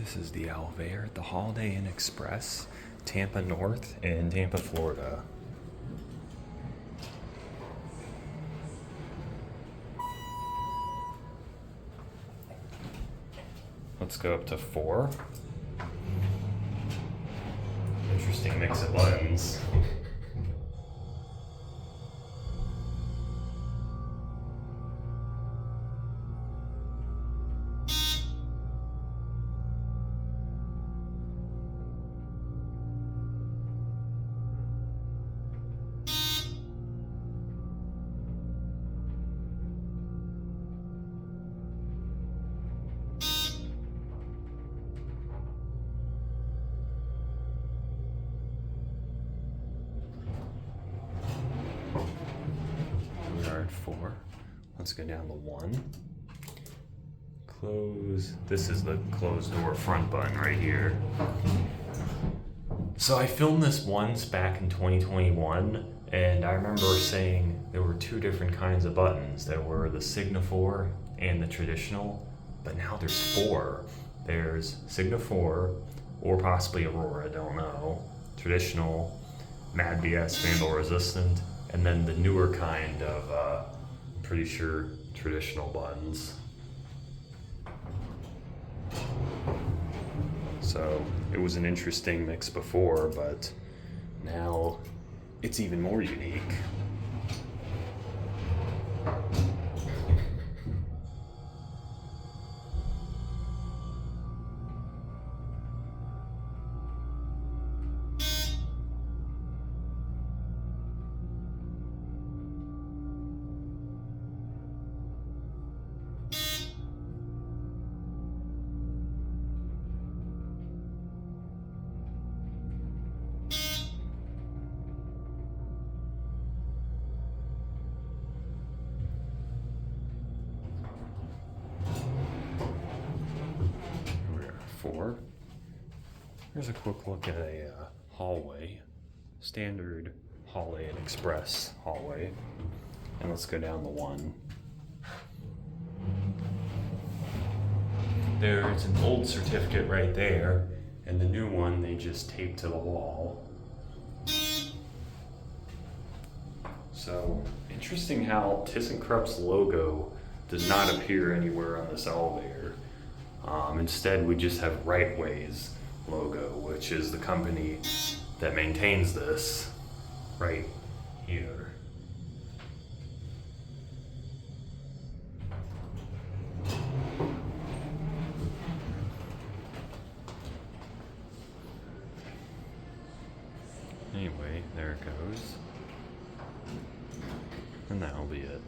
This is the elevator at the Holiday Inn Express, Tampa North in Tampa, Florida. Let's go up to 4. Interesting mix of buttons. We are at 4. Let's go down to 1. Close. This is the closed door front button right here. So I filmed this once back in 2021, and I remember saying there were 2 different kinds of buttons. There were the Signifor and the traditional, but now there's 4. There's Signifor, or possibly Aurora, don't know. Traditional, Mad BS, Vandal Resistant, and then the newer kind of, pretty sure, traditional buttons. So it was an interesting mix before, but now it's even more unique. We're at 4. Here's a quick look at a hallway, standard Holiday Inn Express hallway, and let's go down to 1. There's an old certificate right there, and the new one they just taped to the wall. So, interesting how ThyssenKrupp's logo does not appear anywhere on this elevator. Instead, we just have Rightway's logo, which is the company that maintains this right here. Anyway, there it goes. And that'll be it.